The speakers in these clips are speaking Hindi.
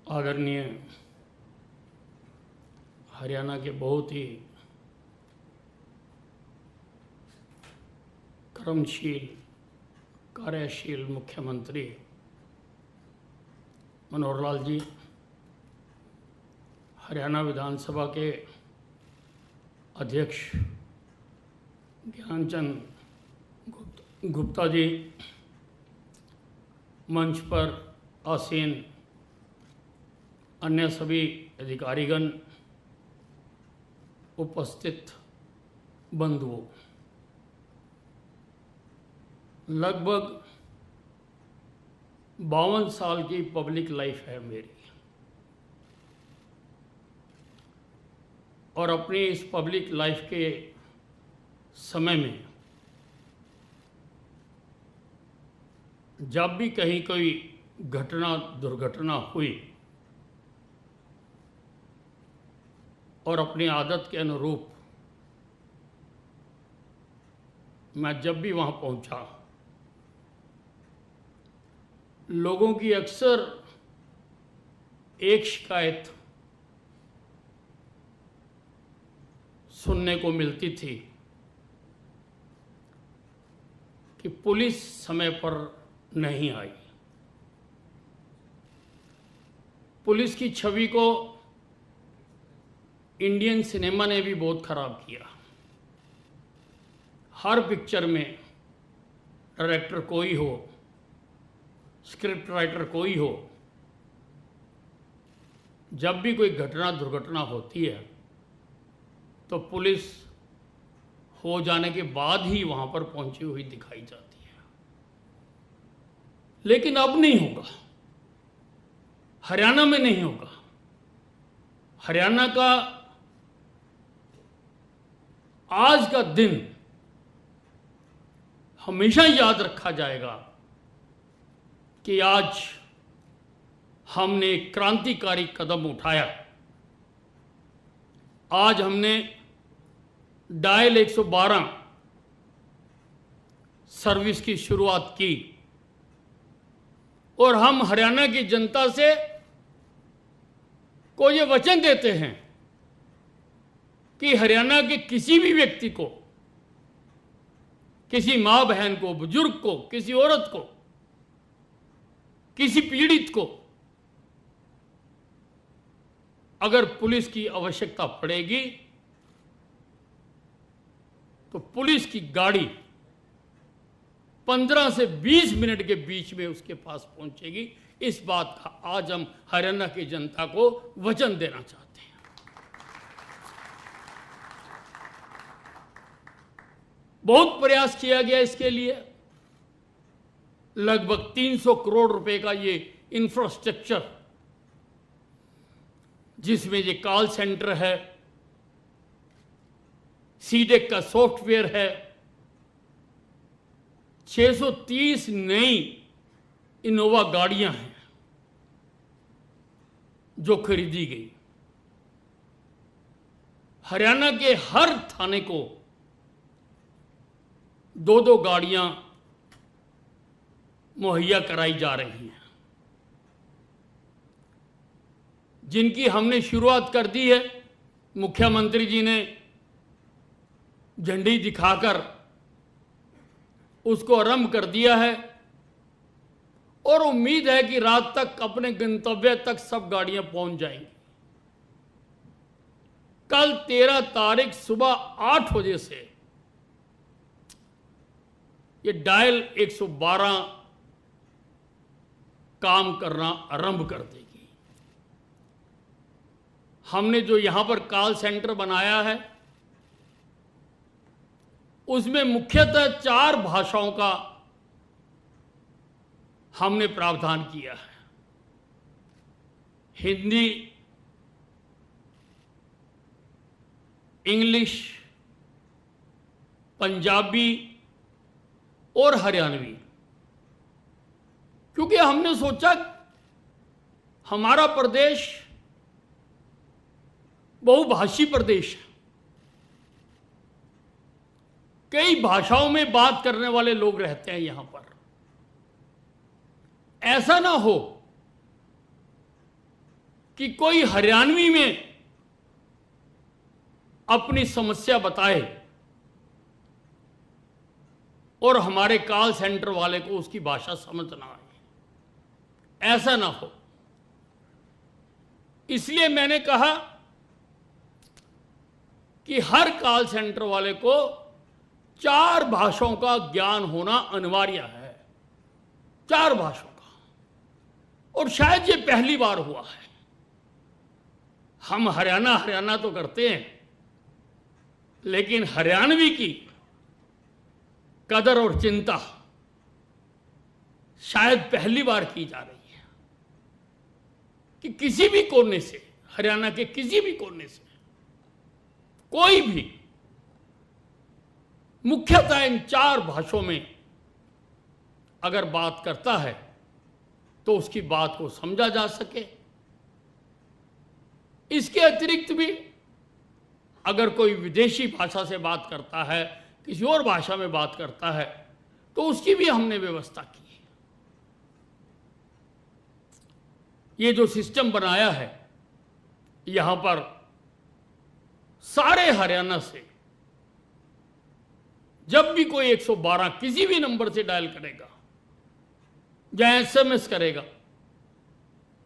आदरणीय हरियाणा के बहुत ही कर्मशील कार्यशील मुख्यमंत्री मनोहर लाल जी, हरियाणा विधानसभा के अध्यक्ष ज्ञानचंद गुप्ता जी, मंच पर आसीन अन्य सभी अधिकारीगण, उपस्थित बंधुओं, लगभग 52 साल की पब्लिक लाइफ है मेरी, और अपनी इस पब्लिक लाइफ के समय में जब भी कहीं कोई घटना दुर्घटना हुई और अपनी आदत के अनुरूप मैं जब भी वहाँ पहुँचा, लोगों की अक्सर एक शिकायत सुनने को मिलती थी कि पुलिस समय पर नहीं आई। पुलिस की छवि को इंडियन सिनेमा ने भी बहुत खराब किया। हर पिक्चर में डायरेक्टर कोई हो, स्क्रिप्ट राइटर कोई हो, जब भी कोई घटना दुर्घटना होती है तो पुलिस हो जाने के बाद ही वहां पर पहुंची हुई दिखाई जाती है। लेकिन अब नहीं होगा, हरियाणा में नहीं होगा। हरियाणा का आज का दिन हमेशा याद रखा जाएगा कि आज हमने एक क्रांतिकारी कदम उठाया। आज हमने डायल 112 सर्विस की शुरुआत की और हम हरियाणा की जनता से को ये वचन देते हैं कि हरियाणा के किसी भी व्यक्ति को, किसी मां बहन को, बुजुर्ग को, किसी औरत को, किसी पीड़ित को अगर पुलिस की आवश्यकता पड़ेगी तो पुलिस की गाड़ी 15 से 20 मिनट के बीच में उसके पास पहुंचेगी। इस बात का आज हम हरियाणा की जनता को वचन देना चाहते हैं। बहुत प्रयास किया गया इसके लिए। लगभग 300 करोड़ रुपए का ये इंफ्रास्ट्रक्चर, जिसमें ये कॉल सेंटर है, सीडेक का सॉफ्टवेयर है, 630 नई इनोवा गाड़ियां हैं जो खरीदी गई। हरियाणा के हर थाने को 2-2 गाड़ियां मुहैया कराई जा रही हैं, जिनकी हमने शुरुआत कर दी है। मुख्यमंत्री जी ने झंडी दिखाकर उसको आरंभ कर दिया है और उम्मीद है कि रात तक अपने गंतव्य तक सब गाड़ियां पहुंच जाएंगी। कल 13 तारीख सुबह 8 बजे से ये डायल 112 काम करना आरंभ कर देगी। हमने जो यहां पर कॉल सेंटर बनाया है उसमें मुख्यतः 4 भाषाओं का हमने प्रावधान किया है। हिंदी, इंग्लिश, पंजाबी और हरियाणवी, क्योंकि हमने सोचा हमारा प्रदेश बहुभाषी प्रदेश है। कई भाषाओं में बात करने वाले लोग रहते हैं यहां पर। ऐसा ना हो कि कोई हरियाणवी में अपनी समस्या बताए और हमारे कॉल सेंटर वाले को उसकी भाषा समझ ना आए, ऐसा ना हो। इसलिए मैंने कहा कि हर कॉल सेंटर वाले को 4 भाषाओं का ज्ञान होना अनिवार्य है, 4 भाषाओं का। और शायद ये पहली बार हुआ है। हम हरियाणा तो करते हैं, लेकिन हरियाणवी की कदर और चिंता शायद पहली बार की जा रही है कि किसी भी कोने से, हरियाणा के किसी भी कोने से कोई भी मुख्यतः इन 4 भाषाओं में अगर बात करता है तो उसकी बात को समझा जा सके। इसके अतिरिक्त भी अगर कोई विदेशी भाषा से बात करता है, किसी और भाषा में बात करता है, तो उसकी भी हमने व्यवस्था की है। ये जो सिस्टम बनाया है, यहां पर सारे हरियाणा से जब भी कोई 112 किसी भी नंबर से डायल करेगा, या एसएमएस करेगा,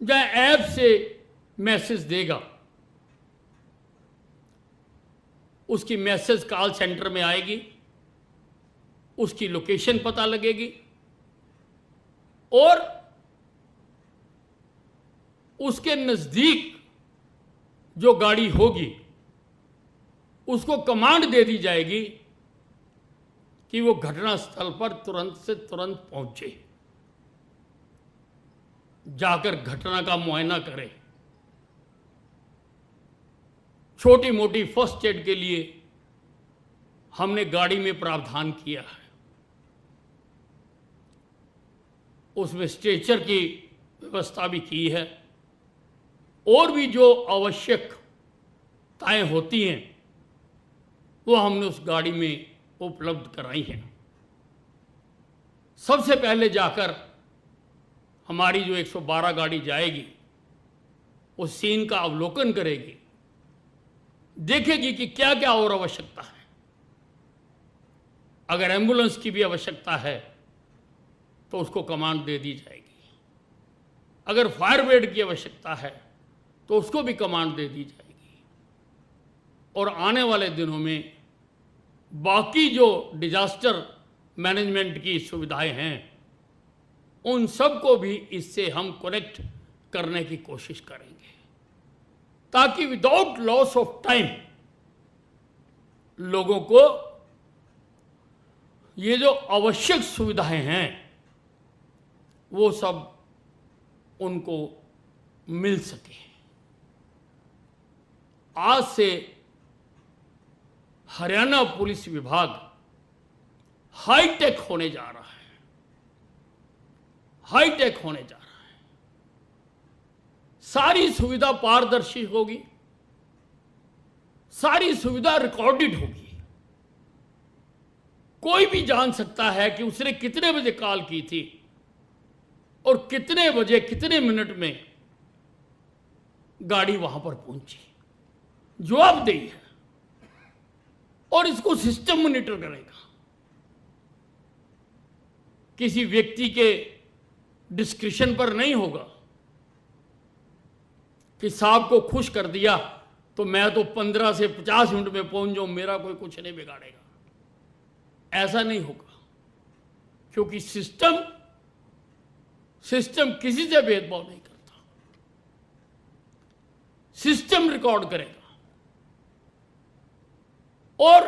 या ऐप से मैसेज देगा, उसकी मैसेज कॉल सेंटर में आएगी, उसकी लोकेशन पता लगेगी और उसके नजदीक जो गाड़ी होगी उसको कमांड दे दी जाएगी कि वो घटनास्थल पर तुरंत से तुरंत पहुंचे, जाकर घटना का मुआयना करे। छोटी मोटी फर्स्ट एड के लिए हमने गाड़ी में प्रावधान किया है, उसमें स्ट्रेचर की व्यवस्था भी की है, और भी जो आवश्यकताएं होती हैं वो हमने उस गाड़ी में उपलब्ध कराई हैं। सबसे पहले जाकर हमारी जो 112 गाड़ी जाएगी, उस सीन का अवलोकन करेगी, देखेगी कि क्या क्या और आवश्यकता है। अगर एम्बुलेंस की भी आवश्यकता है तो उसको कमांड दे दी जाएगी, अगर फायर ब्रिगेड की आवश्यकता है तो उसको भी कमांड दे दी जाएगी। और आने वाले दिनों में बाकी जो डिजास्टर मैनेजमेंट की सुविधाएं हैं, उन सबको भी इससे हम कनेक्ट करने की कोशिश करेंगे, ताकि विदाउट लॉस ऑफ टाइम लोगों को ये जो आवश्यक सुविधाएं हैं वो सब उनको मिल सके। आज से हरियाणा पुलिस विभाग हाईटेक होने जा रहा है, हाईटेक होने जा रहा है। सारी सुविधा पारदर्शी होगी, सारी सुविधा रिकॉर्डेड होगी। कोई भी जान सकता है कि उसने कितने बजे कॉल की थी और कितने बजे कितने मिनट में गाड़ी वहां पर पहुंची। जवाबदेही है, और इसको सिस्टम मॉनिटर करेगा। किसी व्यक्ति के डिस्क्रिप्शन पर नहीं होगा कि साहब को खुश कर दिया तो मैं तो 15 से 50 मिनट में पहुंच जाऊं, मेरा कोई कुछ नहीं बिगाड़ेगा। ऐसा नहीं होगा, क्योंकि सिस्टम किसी से भेदभाव नहीं करता। सिस्टम रिकॉर्ड करेगा और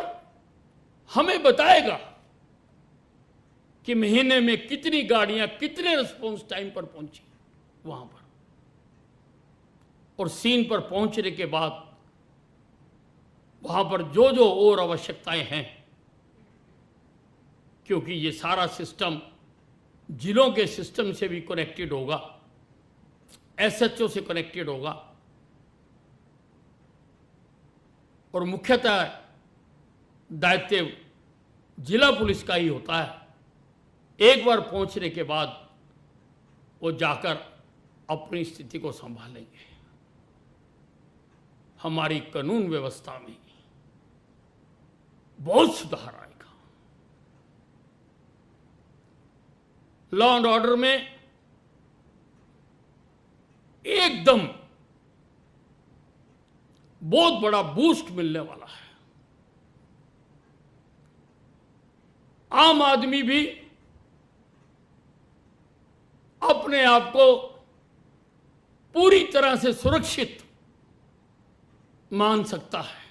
हमें बताएगा कि महीने में कितनी गाड़ियां कितने रिस्पॉन्स टाइम पर पहुंची वहां पर, और सीन पर पहुंचने के बाद वहां पर जो जो और आवश्यकताएं हैं, क्योंकि ये सारा सिस्टम जिलों के सिस्टम से भी कनेक्टेड होगा, एसएचओ से कनेक्टेड होगा, और मुख्यतः दायित्व जिला पुलिस का ही होता है। एक बार पहुंचने के बाद वो जाकर अपनी स्थिति को संभालेंगे। हमारी कानून व्यवस्था में बहुत सुधार आएगा। लॉ एंड ऑर्डर में एकदम बहुत बड़ा बूस्ट मिलने वाला है। आम आदमी भी अपने आप को पूरी तरह से सुरक्षित मान सकता है,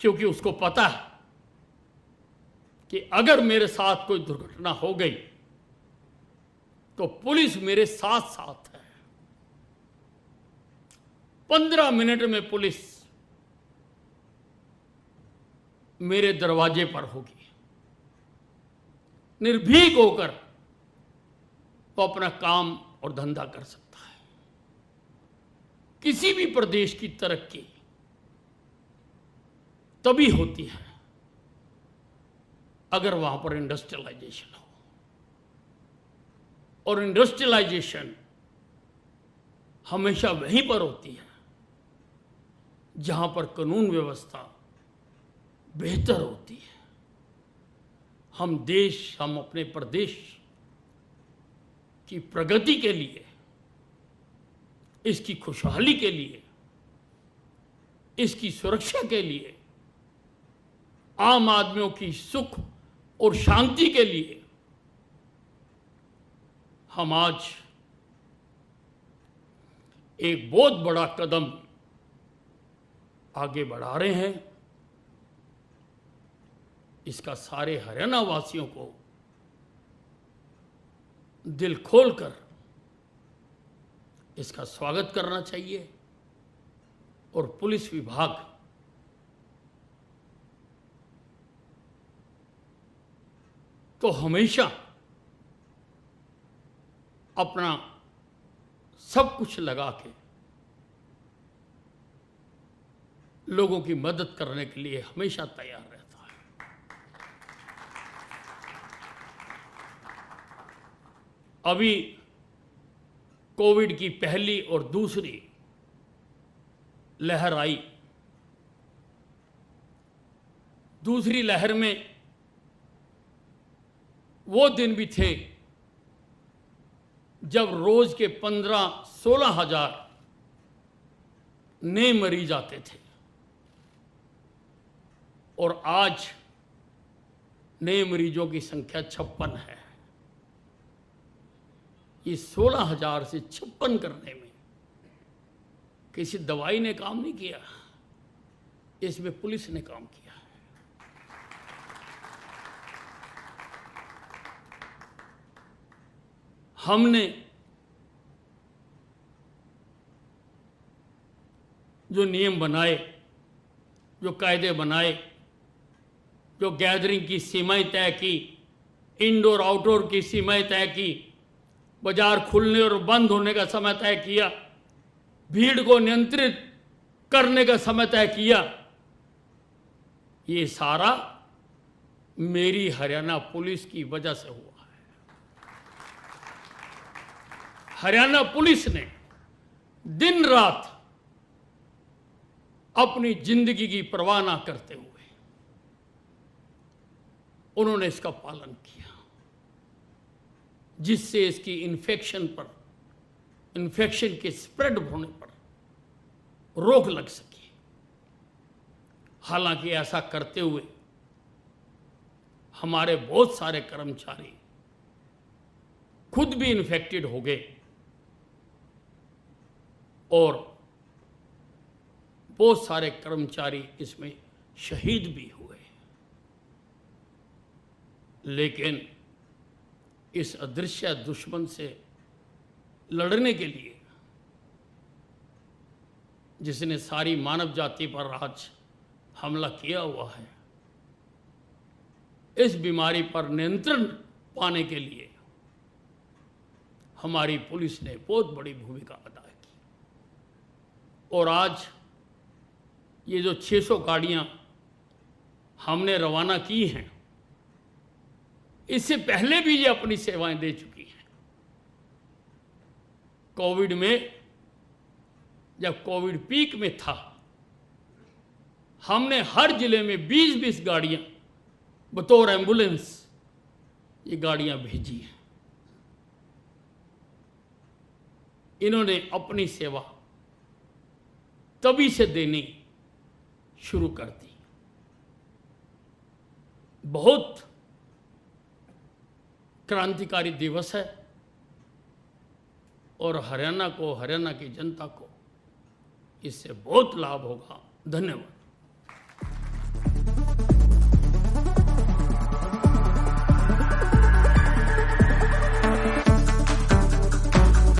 क्योंकि उसको पता है कि अगर मेरे साथ कोई दुर्घटना हो गई तो पुलिस मेरे साथ साथ है। 15 मिनट में पुलिस मेरे दरवाजे पर होगी। निर्भीक होकर वो अपना काम और धंधा कर सकता है। किसी भी प्रदेश की तरक्की तभी होती है अगर वहां पर इंडस्ट्रियलाइजेशन हो, और इंडस्ट्रियलाइजेशन हमेशा वहीं पर होती है जहां पर कानून व्यवस्था बेहतर होती है। हम अपने प्रदेश की प्रगति के लिए, इसकी खुशहाली के लिए, इसकी सुरक्षा के लिए, आम आदमियों की सुख और शांति के लिए हम आज एक बहुत बड़ा कदम आगे बढ़ा रहे हैं। इसका सारे हरियाणा वासियों को दिल खोलकर इसका स्वागत करना चाहिए, और पुलिस विभाग तो हमेशा अपना सब कुछ लगा के लोगों की मदद करने के लिए हमेशा तैयार रहता है। अभी कोविड की पहली और दूसरी लहर आई। दूसरी लहर में वो दिन भी थे जब रोज के 15-16 हजार नए मरीज आते थे, और आज नए मरीजों की संख्या 56 है। ये 16,000 से 56 करने में किसी दवाई ने काम नहीं किया, इसमें पुलिस ने काम किया है। हमने जो नियम बनाए, जो कायदे बनाए, जो गैदरिंग की सीमाएं तय की, इंडोर आउटडोर की सीमाएं तय की, बाजार खुलने और बंद होने का समय तय किया, भीड़ को नियंत्रित करने का समय तय किया, ये सारा मेरी हरियाणा पुलिस की वजह से हुआ है। हरियाणा पुलिस ने दिन रात अपनी जिंदगी की परवाह ना करते हुए उन्होंने इसका पालन किया, जिससे इसकी इन्फेक्शन के स्प्रेड होने पर रोक लग सकी। हालांकि ऐसा करते हुए हमारे बहुत सारे कर्मचारी खुद भी इन्फेक्टेड हो गए और बहुत सारे कर्मचारी इसमें शहीद भी हुए। लेकिन इस अदृश्य दुश्मन से लड़ने के लिए, जिसने सारी मानव जाति पर आज हमला किया हुआ है, इस बीमारी पर नियंत्रण पाने के लिए हमारी पुलिस ने बहुत बड़ी भूमिका अदा की। और आज ये जो 600 गाड़ियां हमने रवाना की हैं, इससे पहले भी ये अपनी सेवाएं दे चुकी हैं। कोविड में जब कोविड पीक में था, हमने हर जिले में 20-20 गाड़ियां बतौर एम्बुलेंस ये गाड़ियां भेजी हैं। इन्होंने अपनी सेवा तभी से देनी शुरू कर दी। बहुत क्रांतिकारी दिवस है और हरियाणा को, हरियाणा की जनता को इससे बहुत लाभ होगा। धन्यवाद।